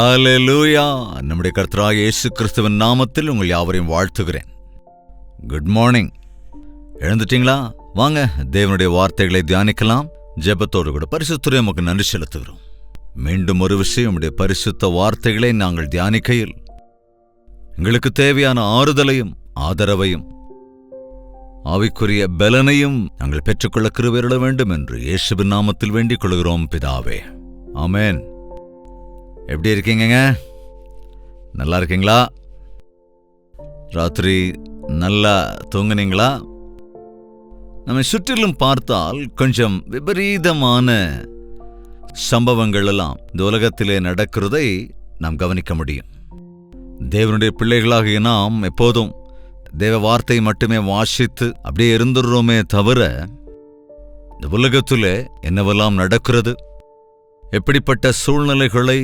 ஹல்லேலூயா. நம்முடைய கர்த்தராகிய இயேசு கிறிஸ்துவின் நாமத்தில் உங்கள் யாவரையும் வாழ்த்துகிறேன். Good morning. எழுந்துட்டீங்களா? வாங்க தேவனுடைய வார்த்தைகளை தியானிக்கலாம். ஜெபத்தோடு கூட பரிசுத்தரை நமக்கு நன்றி செலுத்துகிறோம். மீண்டும் ஒரு விஷயம், நம்முடைய பரிசுத்த வார்த்தைகளை நாங்கள் தியானிக்கையில் எங்களுக்கு தேவையான ஆறுதலையும் ஆதரவையும் ஆவிக்குரிய பலனையும் நாங்கள் பெற்றுக்கொள்ள கிருபையுள்ள வேண்டும் என்று இயேசுவின் நாமத்தில் வேண்டிக் கொள்கிறோம் பிதாவே. ஆமென். எப்படி இருக்கீங்க? நல்லா இருக்கீங்களா? ராத்திரி நல்லா தூங்குனீங்களா? நம்மை சுற்றிலும் பார்த்தால் கொஞ்சம் விபரீதமான சம்பவங்கள் எல்லாம் இந்த உலகத்திலே நடக்கிறதை நாம் கவனிக்க முடியும். தேவனுடைய பிள்ளைகளாகிய நாம் எப்போதும் தேவ வார்த்தை மட்டுமே வாசித்து அப்படியே இருந்துடுறோமே தவிர, இந்த உலகத்திலே என்னவெல்லாம் நடக்கிறது, எப்படிப்பட்ட சூழ்நிலைகளை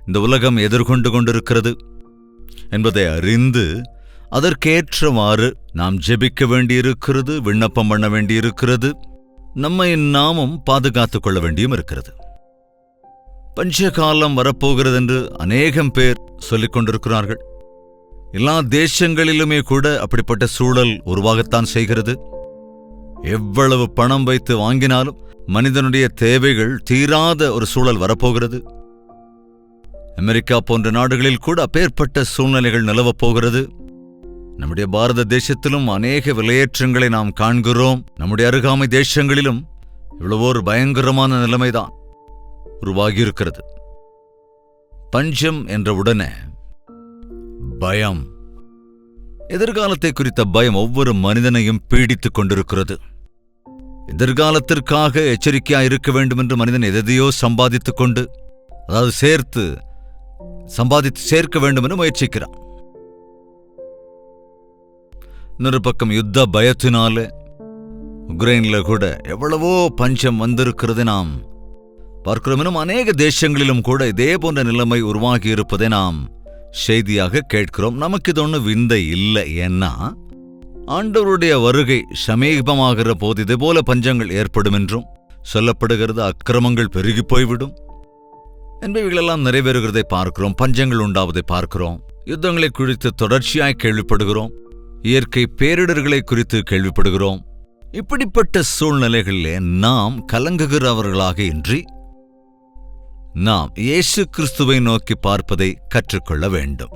இந்த உலகம் எதிர்கொண்டு கொண்டிருக்கிறது என்பதை அறிந்து அதற்கேற்றவாறு நாம் ஜெபிக்க வேண்டியிருக்கிறது, விண்ணப்பம் பண்ண வேண்டியிருக்கிறது, நம்மை நாமும் பாதுகாத்துக் கொள்ள வேண்டியும் இருக்கிறது. பஞ்சகாலம் வரப்போகிறது என்று அநேகம் பேர் சொல்லிக் கொண்டிருக்கிறார்கள். எல்லா தேசங்களிலுமே கூட அப்படிப்பட்ட சூழல் உருவாகத்தான் செய்கிறது. எவ்வளவு பணம் வைத்து வாங்கினாலும் மனிதனுடைய தேவைகள் தீராத ஒரு சூழல் வரப்போகிறது. அமெரிக்கா போன்ற நாடுகளில் கூட அப்பேற்பட்ட சூழ்நிலைகள் நிலவப் போகிறது. நம்முடைய பாரத தேசத்திலும் அநேக விலையேற்றங்களை நாம் காண்கிறோம். நம்முடைய அருகாமை தேசங்களிலும் இவ்வளவோ ஒரு பயங்கரமான நிலைமைதான் உருவாகியிருக்கிறது. பஞ்சம் என்ற உடனே பயம், எதிர்காலத்தை குறித்த பயம் ஒவ்வொரு மனிதனையும் பீடித்துக் கொண்டிருக்கிறது. எதிர்காலத்திற்காக எச்சரிக்கையாக இருக்க வேண்டும் என்று மனிதன் எதையோ சம்பாதித்துக் கொண்டு, அதாவது சம்பாதித்து சேர்க்க வேண்டும் என்று முயற்சிக்கிறான். இன்னொரு பக்கம் யுத்த பயத்தினால உக்ரைன்ல கூட எவ்வளவோ பஞ்சம் வந்திருக்கிறது நாம் பார்க்கிறோம். இன்னும் அநேக தேசங்களிலும் கூட இதே போன்ற நிலைமை உருவாகி இருப்பதை நாம் செய்தியாக கேட்கிறோம். நமக்கு இது ஒன்றும் விந்தை இல்லை. ஏன்னா ஆண்டவருடைய வருகை சமீபமாகிற போது இதே போல பஞ்சங்கள் ஏற்படும் என்றும் சொல்லப்படுகிறது. அக்கிரமங்கள் பெருகி போய்விடும் என்பவைகளெல்லாம் நிறைவேறுகிறதை பார்க்கிறோம். பஞ்சங்கள் உண்டாவதை பார்க்கிறோம். யுத்தங்களை குறித்து தொடர்ச்சியாய் கேள்விப்படுகிறோம். இயற்கை பேரிடர்களை குறித்து கேள்விப்படுகிறோம். இப்படிப்பட்ட சூழ்நிலைகளிலே நாம் கலங்குகிறவர்களாக இன்றி நாம் இயேசு கிறிஸ்துவை நோக்கி பார்ப்பதை கற்றுக்கொள்ள வேண்டும்.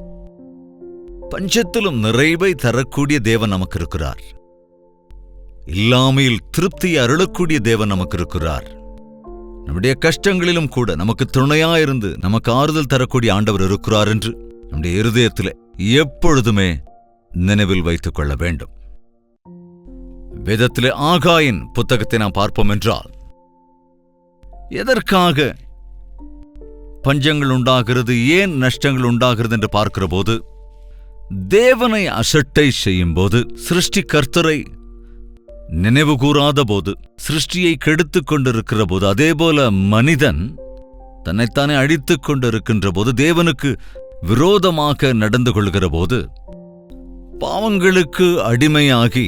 பஞ்சத்திலும் நிறைவை தரக்கூடிய தேவன் நமக்கு இருக்கிறார். இல்லாமையில் திருப்தியை அருளக்கூடிய தேவன் நமக்கு இருக்கிறார். நம்முடைய கஷ்டங்களிலும் கூட நமக்கு துணையாயிருந்து நமக்கு ஆறுதல் தரக்கூடிய ஆண்டவர் இருக்கிறார் என்று நம்முடைய இருதயத்தில் எப்பொழுதுமே நினைவில் வைத்துக் கொள்ள வேண்டும். வேதத்திலே ஆகாயின் புத்தகத்தை நாம் பார்ப்போம் என்றால், எதற்காக பஞ்சங்கள் உண்டாகிறது, ஏன் நஷ்டங்கள் உண்டாகிறது என்று பார்க்கிற போது, தேவனை அசட்டை செய்யும் போது, சிருஷ்டி கர்த்தரை நினைவு கூறாத போது, சிருஷ்டியை கெடுத்துக் கொண்டிருக்கிற போது, அதேபோல மனிதன் தன்னைத்தானே அழித்துக் கொண்டிருக்கின்ற போது, தேவனுக்கு விரோதமாக நடந்து கொள்கிற போது, பாவங்களுக்கு அடிமையாகி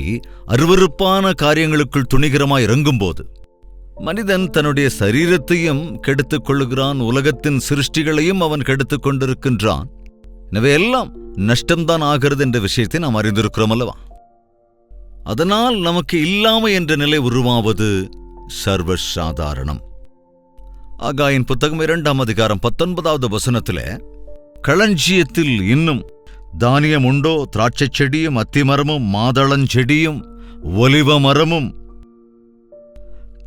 அருவருப்பான காரியங்களுக்குள் துணிகரமாய் இறங்கும்போது, மனிதன் தன்னுடைய சரீரத்தையும் கெடுத்துக் கொள்ளுகிறான், உலகத்தின் சிருஷ்டிகளையும் அவன் கெடுத்துக் கொண்டிருக்கின்றான். எனவே எல்லாம் நஷ்டம்தான் ஆகிறது என்ற விஷயத்தை நாம் அறிந்திருக்கிறோம் அல்லவா? அதனால் நமக்கு இல்லாமை என்ற நிலை உருவாவது சர்வசாதாரணம். ஆகாயின் புத்தகம் 2ஆம் அதிகாரம் 19வது வசனத்திலே, களஞ்சியத்தில் இன்னும் தானியம் உண்டோ? திராட்சை செடியும் அத்திமரமும் மாதளஞ்செடியும் ஒலிவ மரமும்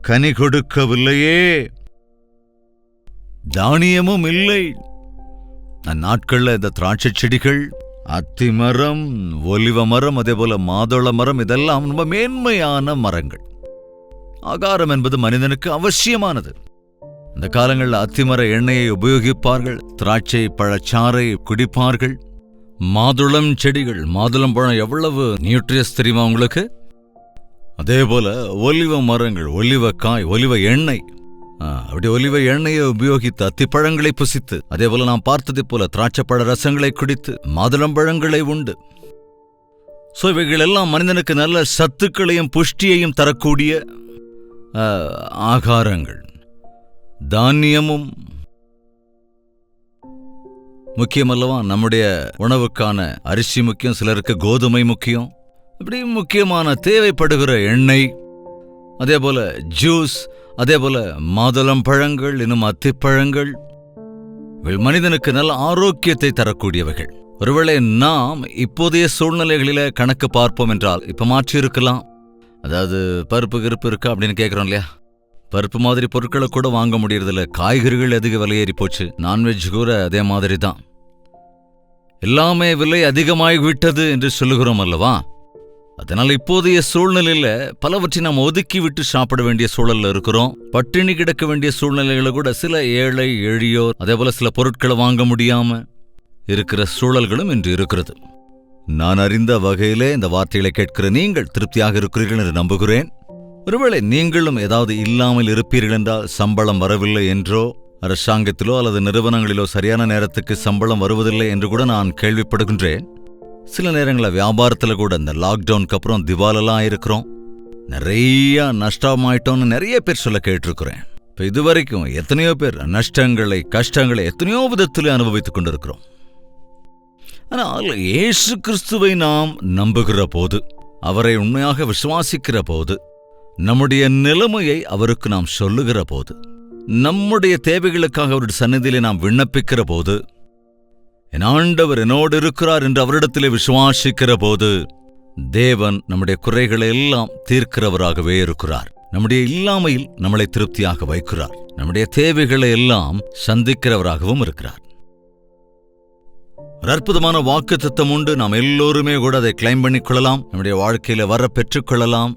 கனி கொடுக்கவில்லையே. தானியமும் இல்லை. அந்நாட்கள்ல இந்த திராட்சை செடிகள், அத்திமரம், ஒலிவ மரம், அதே போல மாதள மரம், இதெல்லாம் ரொம்ப மேன்மையான மரங்கள். ஆகாரம் என்பது மனிதனுக்கு அவசியமானது. இந்த காலங்களில் அத்திமர எண்ணெயை உபயோகிப்பார்கள், திராட்சை பழச்சாறை குடிப்பார்கள். மாதுளம் செடிகள், மாதுளம் பழம் எவ்வளவு நியூட்ரியஸ் தெரியுமா உங்களுக்கு? அதே போல ஒலிவ மரங்கள், ஒலிவ காய், ஒலிவ எண்ணெய், அப்படி ஒலிவ எண்ணெயை உபயோகித்து அத்திப்பழங்களை புசித்து, அதே போல நாம் பார்த்ததை போல திராட்சைப்பழ ரசங்களை குடித்து மாதுளம்பழங்களை உண்டு. இவைகள் எல்லாம் மனிதனுக்கு நல்ல சத்துக்களையும் புஷ்டியையும் தரக்கூடிய ஆகாரங்கள். தானியமும் முக்கியமல்லவா? நம்முடைய உணவுக்கான அரிசி முக்கியம், சிலருக்கு கோதுமை முக்கியம். இப்படி முக்கியமான தேவைப்படுகிற எண்ணெய், அதே போல ஜூஸ், அதே போல மாதுளம் பழங்கள், இன்னும் அத்திப்பழங்கள், இவை மனிதனுக்கு நல்ல ஆரோக்கியத்தை தரக்கூடியவைகள். ஒருவேளை நாம் இப்போதைய சூழ்நிலைகளில கணக்கு பார்ப்போம் என்றால், இப்ப மாற்றி இருக்கலாம். அதாவது பருப்பு கிருப்பு இருக்கா அப்படின்னு கேட்குறோம் இல்லையா? பருப்பு மாதிரி பொருட்களை கூட வாங்க முடியறதில்ல. காய்கறிகள் அதிக விலையேறி போச்சு. நான்வெஜ் கூட அதே மாதிரி தான். எல்லாமே விலை அதிகமாகி விட்டது என்று சொல்லுகிறோம் அல்லவா? அதனால் இப்போதைய சூழ்நிலையில பலவற்றை நாம் ஒதுக்கி விட்டு சாப்பிட வேண்டிய சூழல்ல இருக்கிறோம். பட்டினி கிடக்க வேண்டிய சூழ்நிலைகளை கூட சில ஏழை எளியோர், அதே போல சில பொருட்களை வாங்க முடியாம இருக்கிற சூழல்களும் இன்று இருக்கிறது. நான் அறிந்த வகையிலே இந்த வார்த்தைகளை கேட்கிற நீங்கள் திருப்தியாக இருக்கிறீர்கள் என்று நம்புகிறேன். ஒருவேளை நீங்களும் ஏதாவது இல்லாமல் இருப்பீர்கள் என்றால், சம்பளம் வரவில்லை என்றோ, அரசாங்கத்திலோ அல்லது நிறுவனங்களிலோ சரியான நேரத்துக்கு சம்பளம் வருவதில்லை என்று கூட நான் கேள்விப்படுகின்றேன். சில நேரங்களில் வியாபாரத்தில் கூட இந்த லாக்டவுனுக்கு அப்புறம் திவாலெல்லாம் இருக்கிறோம், நிறைய நஷ்டமாயிட்டோம்னு நிறைய பேர் சொல்ல கேட்டிருக்கிறேன். இப்போ இதுவரைக்கும் எத்தனையோ பேர் நஷ்டங்களை, கஷ்டங்களை எத்தனையோ விதத்திலே அனுபவித்துக் கொண்டிருக்கிறோம். ஆனால் இயேசு கிறிஸ்துவை நாம் நம்புகிற போது, அவரை உண்மையாக விசுவாசிக்கிற போது, நம்முடைய நிலைமையை அவருக்கு நாம் சொல்லுகிற போது, நம்முடைய தேவைகளுக்காக அவருடைய சந்நிதியிலே நாம் விண்ணப்பிக்கிற போது, என் ஆண்டவர் என்னோடு இருக்கிறார் என்று அவரிடத்திலே விசுவாசிக்கிற போது, தேவன் நம்முடைய குறைகளை எல்லாம் தீர்க்கிறவராகவே இருக்கிறார். நம்முடைய இல்லாமையில் நம்மளை திருப்தியாக வைக்கிறார். நம்முடைய தேவைகளை எல்லாம் சந்திக்கிறவராகவும் இருக்கிறார். ஒரு அற்புதமான வாக்கு தத்தம் உண்டு. நாம் எல்லோருமே கூட அதை கிளைம் பண்ணிக்கொள்ளலாம், நம்முடைய வாழ்க்கையில வர பெற்றுக்கொள்ளலாம்.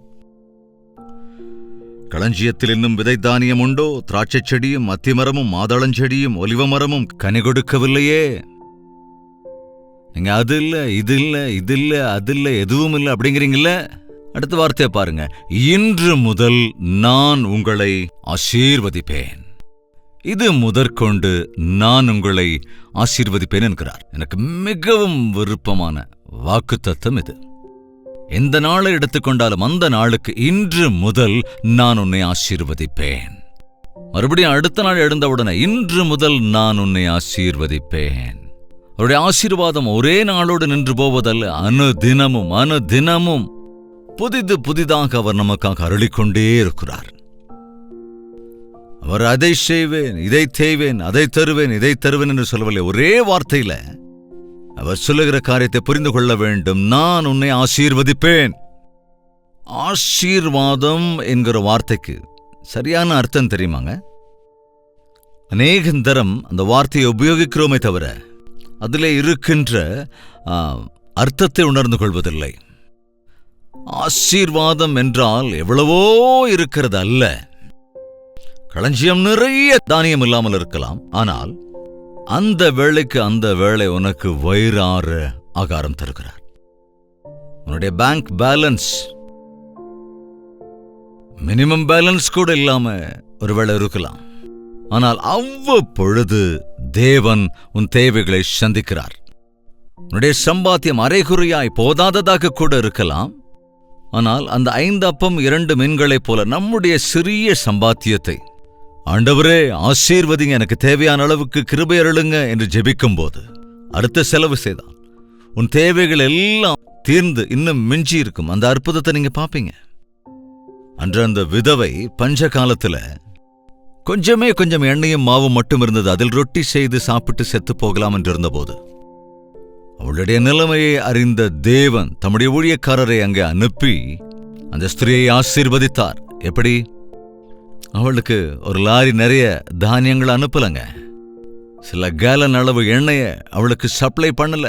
களஞ்சியத்தில் இன்னும் விதை தானியம் உண்டோ? திராட்சை செடியும் அத்திமரமும் மாதளஞ்செடியும் ஒலிவ மரமும் கனி கொடுக்கவில்லையே. நீங்க அது இல்ல, இது இல்ல, இது இல்ல, அது இல்ல, எதுவும் இல்லை அப்படிங்கிறீங்கல்ல. அடுத்த வார்த்தையை பாருங்க. இன்று முதல் நான் உங்களை ஆசீர்வதிப்பேன். இது முதற்கொண்டு நான் உங்களை ஆசீர்வதிப்பேன் என்கிறார். எனக்கு மிகவும் விருப்பமான வாக்குத்தத்தம் இது. எந்த நாளை எடுத்துக்கொண்டாலும் அந்த நாளுக்கு இன்று முதல் நான் உன்னை ஆசீர்வதிப்பேன். மறுபடியும் அடுத்த நாள் எழுந்தவுடனே இன்று முதல் நான் உன்னை ஆசீர்வதிப்பேன். அவருடைய ஆசீர்வாதம் ஒரே நாளோடு நின்று போவதல்ல, அனுதினமும் அனுதினமும் புதிதாக அவர் நமக்காக அருளிக்கொண்டே இருக்கிறார். அவர் அதை செய்வேன், இதை செய்வேன், அதை தருவேன், இதை தருவேன் என்று சொல்லவில்லை. ஒரே வார்த்தையில அவர் சொல்லுகிற காரியத்தை புரிந்து கொள்ள வேண்டும். நான் உன்னை ஆசீர்வதிப்பேன். ஆசீர்வாதம் என்கிற வார்த்தைக்கு சரியான அர்த்தம் தெரியுமாங்க? அநேகந்தரம் அந்த வார்த்தையை உபயோகிக்கிறோமே தவிர அதிலே இருக்கின்ற அர்த்தத்தை உணர்ந்து கொள்வதில்லை. ஆசீர்வாதம் என்றால் எவ்வளவோ இருக்கிறது அல்ல. களஞ்சியம் நிறைய தானியம் இல்லாமல் இருக்கலாம், ஆனால் அந்த வேளைக்கு அந்த வேளை உனக்கு வயிறார ஆகாரம் தருகிறார். உன்னுடைய பேங்க் பேலன்ஸ், மினிமம் பேலன்ஸ் கூட இல்லாம ஒருவேளை இருக்கலாம், ஆனால் அவ்வப்பொழுது தேவன் உன் தேவைகளை சந்திக்கிறார். உன்னுடைய சம்பாத்தியம் அரைகுறையாய் போதாததாக கூட இருக்கலாம், ஆனால் அந்த 5 அப்பம் 2 மீன்களைப் போல நம்முடைய சிறிய சம்பாத்தியத்தை ஆண்டவரே ஆசீர்வதிங்க, எனக்கு தேவையான அளவுக்கு கிருபை அருளுங்க என்று ஜெபிக்கும் போது அடுத்த செலவு செய்தால் உன் தேவைகள் எல்லாம் தீர்ந்து இன்னும் மிஞ்சி இருக்கும். அந்த அற்புதத்தை நீங்க பாப்பீங்க. அன்று அந்த விதவை பஞ்ச காலத்துல கொஞ்சம் எண்ணெயும் மாவும் மட்டும் இருந்தது. அதில் ரொட்டி செய்து சாப்பிட்டு செத்து போகலாம் என்று இருந்தபோது அவளுடைய நிலைமையை அறிந்த தேவன் தம்முடைய ஊழியக்காரரை அங்கே அனுப்பி அந்த ஸ்திரியை ஆசீர்வதித்தார். எப்படி? அவளுக்கு ஒரு லாரி நிறைய தானியங்கள் அனுப்பலங்க, சில கேலன் அளவு எண்ணெய அவளுக்கு சப்ளை பண்ணல.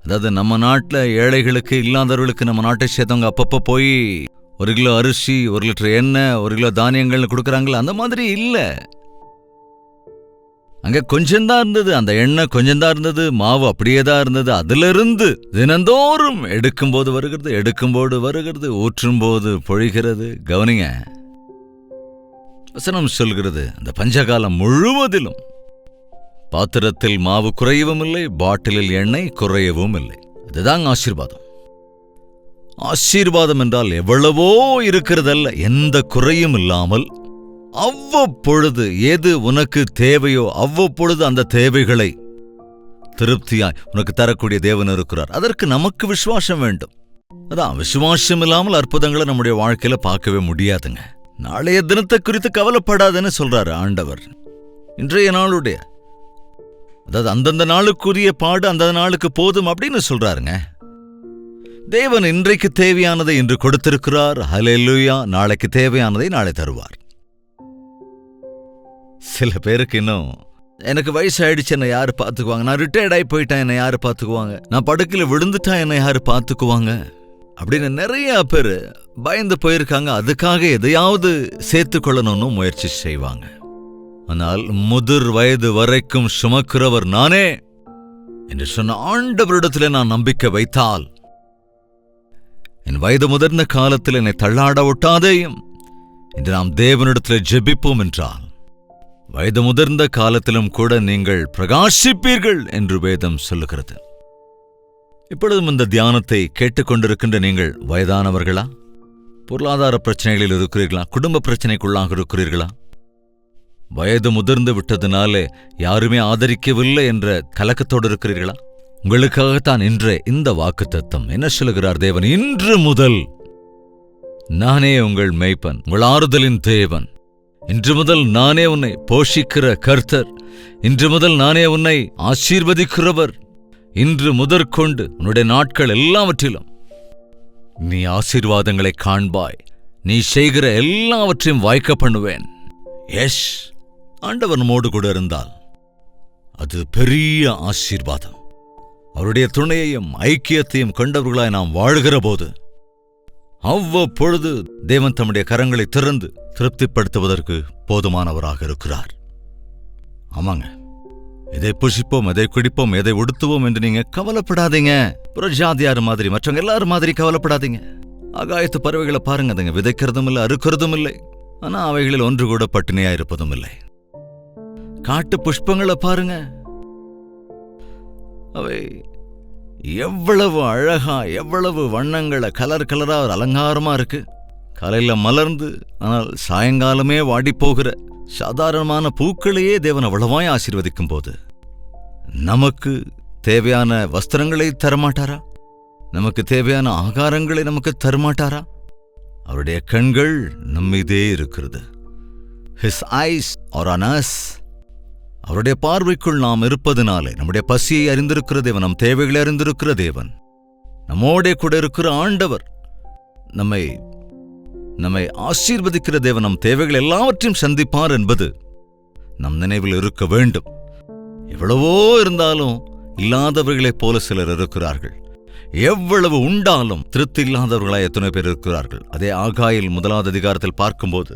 அதாவது நம்ம நாட்டில் ஏழைகளுக்கு, இல்லாதவர்களுக்கு நம்ம நாட்டை சேர்த்தவங்க அப்பப்போ போய் 1 கிலோ அரிசி, 1 லிட்டர் எண்ணெய், 1 கிலோ தானியங்கள்னு கொடுக்குறாங்களா, அந்த மாதிரி இல்லை. அங்க கொஞ்சம்தான் இருந்தது, அந்த எண்ணெய் கொஞ்சம்தான் இருந்தது, மாவு அப்படியே தான் இருந்தது. அதிலிருந்து தினந்தோறும் எடுக்கும்போது வருகிறது, ஊற்றும்போது பொழிகிறது. கவனிங்க, வசனம் சொல்கிறது, அந்த பஞ்சகாலம் முழுவதிலும் பாத்திரத்தில் மாவு குறையவும் இல்லை, பாட்டிலில் எண்ணெய் குறையவும் இல்லை. அதுதான் ஆசீர்வாதம். ஆசீர்வாதம் என்றால் எவ்வளவோ இருக்கிறதல்ல, எந்த குறையும் இல்லாமல் அவ்வப்பொழுது எது உனக்கு தேவையோ அவ்வப்பொழுது அந்த தேவைகளை திருப்தியாய் உனக்கு தரக்கூடிய தேவன் இருக்கிறார். அதற்கு நமக்கு விசுவாசம் வேண்டும். அதான், விசுவாசம் இல்லாமல் அற்புதங்களை நம்முடைய வாழ்க்கையில பார்க்கவே முடியாதுங்க. நாளைய தினத்தை குறித்து கவலைப்படாதுன்னு சொல்றாரு ஆண்டவர். இன்றைய நாளுடைய, அதாவது அந்தந்த நாளுக்குரிய பாடு அந்த நாளுக்கு போதும் அப்படின்னு சொல்றாருங்க. தேவன் இன்றைக்கு தேவையானதை இன்று கொடுத்திருக்கிறார். ஹல்லேலூயா. நாளைக்கு தேவையானதை நாளை தருவார். சில பேருக்கு இன்னும் எனக்கு வயசாயிடுச்சு, என்னை யாரு பார்த்துக்குவாங்க, நான் ரிட்டையர்ட் ஆகி போயிட்டேன், என்னை யாரு பார்த்துக்குவாங்க, நான் படுக்கையில் விழுந்துட்டா என்னை யாரு பார்த்துக்குவாங்க அப்படின்னு நிறைய பேர் பயந்து போயிருக்காங்க. அதுக்காக எதையாவது சேர்த்து கொள்ளணும்னு முயற்சி செய்வாங்க. ஆனால் முதிர் வயது வரைக்கும் சுமக்கிறவர் நானே என்று சொன்ன ஆண்டவரிடத்தில் நான் நம்பிக்கை வைத்தால், என் வயது முதிர்ந்த காலத்தில் என்னை தள்ளாட ஒட்டாதேயும் என்று நாம் தேவனிடத்தில் ஜெபிப்போம் என்றால், வயது முதிர்ந்த காலத்திலும் கூட நீங்கள் பிரகாசிப்பீர்கள் என்று வேதம் சொல்லுகிறது. இப்பொழுதும் இந்த தியானத்தை கேட்டுக்கொண்டிருக்கின்ற நீங்கள் வயதானவர்களா? பொருளாதார பிரச்சனைகளில் இருக்கிறீர்களா? குடும்ப பிரச்சனைக்குள்ளாக இருக்கிறீர்களா? வயது முதிர்ந்து விட்டதுனாலே யாருமே ஆதரிக்கவில்லை என்ற கலக்கத்தோடு இருக்கிறீர்களா? உங்களுக்காகத்தான் இன்றே இந்த வாக்குத்தத்தம். என்ன சொல்லுகிறார் தேவன்? இன்று முதல் நானே உங்கள் மேய்ப்பன், உங்கள் ஆறுதலின் தேவன். இன்று முதல் நானே உன்னை போஷிக்கிற கர்த்தர். இன்று முதல் நானே உன்னை ஆசீர்வதிக்கிறவர். இன்று முதற்கொண்டு உன்னுடைய நாட்கள் எல்லாவற்றிலும் நீ ஆசீர்வாதங்களை காண்பாய். நீ செய்கிற எல்லாவற்றையும் வாய்க்க பண்ணுவேன். எஸ், ஆண்டவர் நம்மோடு கூட இருந்தால் அது பெரிய ஆசீர்வாதம். அவருடைய துணையையும் ஐக்கியத்தையும் கொண்டவர்களாய் நாம் வாழ்கிற போது அவ்வப்பொழுது தேவன் தம்முடைய கரங்களை திறந்து திருப்திப்படுத்துவதற்கு போதுமானவராக இருக்கிறார். ஆமாங்க, எதை புசிப்போம், எதை குடிப்போம், எதை உடுத்துவோம் என்று நீங்க கவலைப்படாதீங்க. புறஜாதியார் மாதிரி, மற்றவங்க எல்லாரும் மாதிரி கவலைப்படாதீங்க. ஆகாயத்து பறவைகளை பாருங்க, அதுங்க விதைக்கிறதும் இல்லை, அறுக்கிறதும் இல்லை, ஆனா அவைகளில் ஒன்று கூட பட்டினியா இருப்பதும் இல்லை. காட்டு புஷ்பங்களை பாருங்க, அவை எவ்வளவு அழகா, எவ்வளவு வண்ணங்களை கலர் கலரா அலங்காரமா இருக்கு. காலையில மலர்ந்து ஆனால் சாயங்காலமே வாடிப்போகிற சாதாரணமான பூக்களையே தேவன் அவ்வளவாய் ஆசீர்வதிக்கும் போது நமக்கு தேவையான வஸ்திரங்களை தரமாட்டாரா? நமக்கு தேவையான ஆகாரங்களை நமக்கு தரமாட்டாரா? அவருடைய கண்கள் நம்மீதே இருக்கிறது. His eyes are on us. அவருடைய பார்வைக்குள் நாம் இருப்பதனாலே நம்முடைய பசியை அறிந்திருக்கிற தேவன், நம் தேவைகளை அறிந்திருக்கிற தேவன், நம்மோட கூட இருக்கிற ஆண்டவர், நம்மை ஆசீர்வதிக்கிற தேவன் நம் தேவைகள் எல்லாவற்றையும் சந்திப்பார் என்பது நம் நினைவில் இருக்க வேண்டும். எவ்வளவோ இருந்தாலும் இல்லாதவர்களைப் போல சிலர் இருக்கிறார்கள். எவ்வளவு உண்டாலும் திருப்தி இல்லாதவர்களாய் எத்தனை பேர் இருக்கிறார்கள். அதே ஆகாயில் 1வது அதிகாரத்தில் பார்க்கும்போது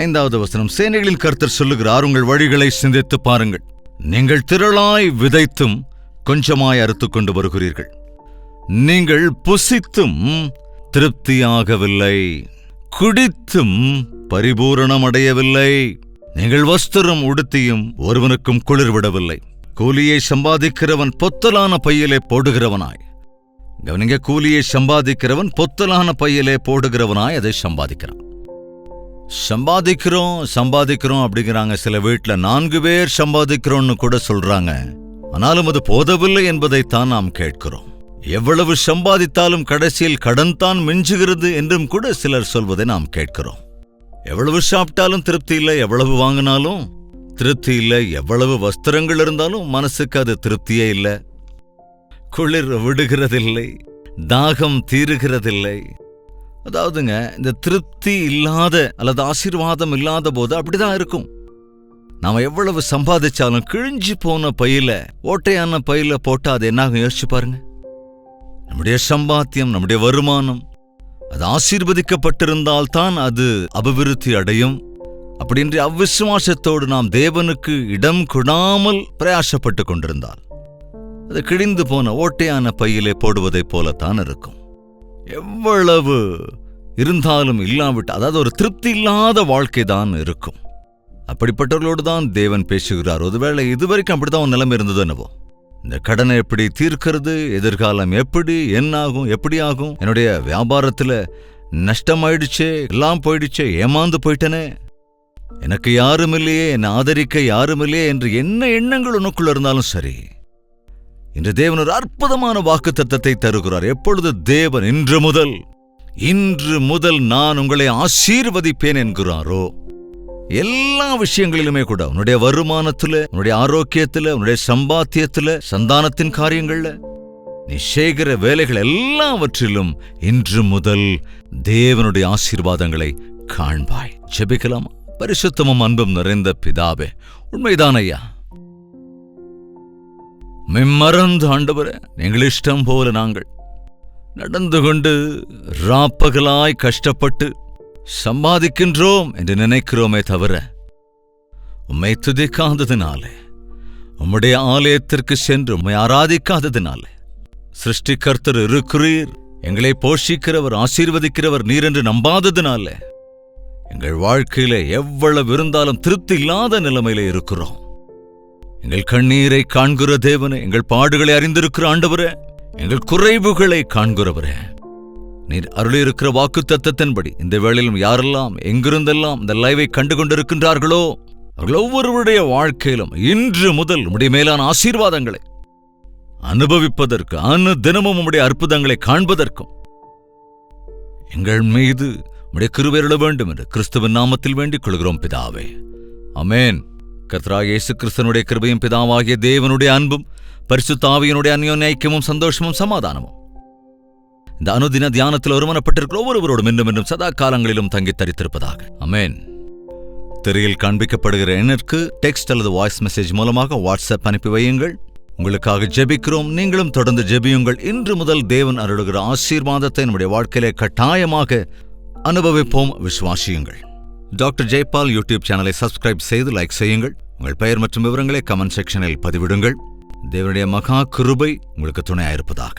5வது வசனம், சேனைகளின் கர்த்தர் சொல்லுகிறார், உங்கள் வழிகளை சிந்தித்து பாருங்கள். நீங்கள் திரளாய் விதைத்தும் கொஞ்சமாய் அறுத்துக் கொண்டு வருகிறீர்கள். நீங்கள் புசித்தும் திருப்தியாகவில்லை, குடித்தும் பரிபூரணமடையவில்லை. நீங்கள் வஸ்திரம் உடுத்தியும் ஒருவனுக்கும் குளிர்விடவில்லை. கூலியை சம்பாதிக்கிறவன் பொத்தலான பையிலே போடுகிறவனாய், கவனிங்க, கூலியை சம்பாதிக்கிறவன் பொத்தலான பையிலே போடுகிறவனாய் அதை சம்பாதிக்கிறான். சம்பாதிக்கிறோம் அப்படிங்கிறாங்க. சில வீட்டுல 4 பேர் சம்பாதிக்கிறோம்னு கூட சொல்றாங்க. ஆனாலும் அது போதவில்லை என்பதைத்தான் நாம் கேட்கிறோம். எவ்வளவு சம்பாதித்தாலும் கடைசியில் கடன் தான் மிஞ்சுகிறது என்றும் கூட சிலர் சொல்வதை நாம் கேட்கிறோம். எவ்வளவு சாப்பிட்டாலும் திருப்தி இல்லை, எவ்வளவு வாங்கினாலும் திருப்தி இல்லை, எவ்வளவு வஸ்திரங்கள் இருந்தாலும் மனசுக்கு அது திருப்தியே இல்லை, குளிர் விடுகிறதில்லை, தாகம் தீருகிறதில்லை. அதாவதுங்க, இந்த திருப்தி இல்லாத அல்லது ஆசீர்வாதம் இல்லாத போது அப்படிதான் இருக்கும். நாம எவ்வளவு சம்பாதிச்சாலும் கிழிஞ்சு போன பையில, ஓட்டையான பையில போட்டா அது என்னாகும் யோசிச்சு பாருங்க. நம்முடைய சம்பாத்தியம், நம்முடைய வருமானம் அது ஆசீர்வதிக்கப்பட்டிருந்தால்தான் அது அபிவிருத்தி அடையும். அப்படின்ற அவ்விசுவாசத்தோடு நாம் தேவனுக்கு இடம் கொடாமல் பிரயாசப்பட்டு கொண்டிருந்தால் அது கிழிந்து போன ஓட்டையான பையிலே போடுவதைப் போலத்தான் இருக்கும். எவ்வளவு இருந்தாலும் இல்லாவிட்டு, அதாவது ஒரு திருப்தி இல்லாத வாழ்க்கை தான் இருக்கும். அப்படிப்பட்டவர்களோடு தான் தேவன் பேசுகிறார். ஒருவேளை இதுவரைக்கும் அப்படிதான் ஒரு நிலைமை இருந்தது என்னவோ, இந்த கடனை எப்படி தீர்க்கிறது, எதிர்காலம் எப்படி, என்னாகும், எப்படி ஆகும், என்னுடைய வியாபாரத்துல நஷ்டமாயிடுச்சே, எல்லாம் போயிடுச்சே, ஏமாந்து போயிட்டனே, எனக்கு யாருமில்லையே, என்னை ஆதரிக்க யாருமில்லையே என்று என்ன எண்ணங்கள் உனக்குள்ள இருந்தாலும் சரி, இன்று தேவன் ஒரு அற்புதமான வாக்குத்தத்தத்தை தருகிறார். எப்பொழுது தேவன் இன்று முதல் நான் உங்களை ஆசீர்வதிப்பேன் என்கிறாரோ, எல்லா விஷயங்களிலுமே கூட, உன்னுடைய வருமானத்துல, உன்னுடைய ஆரோக்கியத்துல, உன்னுடைய சம்பாத்தியத்துல, சந்தானத்தின் காரியங்கள்ல, நீ செய்கிற வேலைகள் எல்லாவற்றிலும் இன்று முதல் தேவனுடைய ஆசீர்வாதங்களை காண்பாய். ஜெபிக்கலாமா? பரிசுத்தமும் அன்பும் நிறைந்த பிதாவே, உண்மைதான் ஐயா, மெம்மறந்து ஆண்டவரே, எங்கள் இஷ்டம் போல நாங்கள் நடந்து கொண்டு ராப்பகலாய் கஷ்டப்பட்டு சம்பாதிக்கின்றோம் என்று நினைக்கிறோமே தவிர, உம்மை துதிக்காததினாலே, உம்முடைய ஆலயத்திற்கு சென்று உம்மை ஆராதிக்காததினாலே, சிருஷ்டிகர்த்தர் இருக்கிறீர், எங்களை போஷிக்கிறவர், ஆசீர்வதிக்கிறவர் நீர் என்று நம்பாததினாலே, எங்கள் வாழ்க்கையில எவ்வளவு இருந்தாலும் திருப்தி இல்லாத நிலைமையில இருக்கிறோம். எங்கள் கண்ணீரை காண்கிற தேவனே, எங்கள் பாடுகளை அறிந்திருக்கிற ஆண்டவரே, எங்கள் குறைவுகளை காண்கிறவரே, நீர் அருளியிருக்கிற வாக்குத்தத்தத்தின்படி இந்த வேளையிலும் யாரெல்லாம் எங்கிருந்தெல்லாம் இந்த லைவை கண்டு கொண்டிருக்கின்றார்களோ, அவர்கள் ஒவ்வொருவருடைய வாழ்க்கையிலும் இன்று முதல் உம்முடைய மேலான ஆசீர்வாதங்களை அனுபவிப்பதற்கு, தினமும் உம்முடைய அற்புதங்களை காண்பதற்கும் எங்கள் மீது உம்முடைய கிருபை அருள வேண்டும் என்று கிறிஸ்துவின் நாமத்தில் வேண்டிக் கொள்கிறோம் பிதாவே. ஆமென். கர்த்தராகிய இயேசு கிறிஸ்துவினுடைய கிருபையும் பிதாவாகிய தேவனுடைய அன்பும் பரிசுத்த ஆவியினுடைய அந்யோன்ய ஐக்கியமும் சந்தோஷமும் சமாதானமும் இந்த அனுதின தியானத்தில் ஒருமனப்பட்டிருக்கிற ஒவ்வொருவரோடும் இன்னும் சதா காலங்களிலும் தங்கித் தரித்திருப்பதாக. ஆமென். திரையில் காண்பிக்கப்படுகிற எண்ணிற்கு டெக்ஸ்ட் அல்லது வாய்ஸ் மெசேஜ் மூலமாக வாட்ஸ்அப் அனுப்பி வையுங்கள். உங்களுக்காக ஜெபிக்கிறோம். நீங்களும் தொடர்ந்து ஜெபியுங்கள். இன்று முதல் தேவன் அருளுகிற ஆசீர்வாதத்தை நம்முடைய வாழ்க்கையிலே கட்டாயமாக அனுபவிப்போம். விசுவாசியுங்கள். டாக்டர் ஜெயபால் யூடியூப் சேனலை சப்ஸ்கிரைப் செய்து லைக் செய்யுங்கள். உங்கள் பெயர் மற்றும் விவரங்களை கமெண்ட் செக்ஷனில் பதிவிடுங்கள். தேவனுடைய மகா கிருபை உங்களுக்கு துணையாயிருப்பதாக.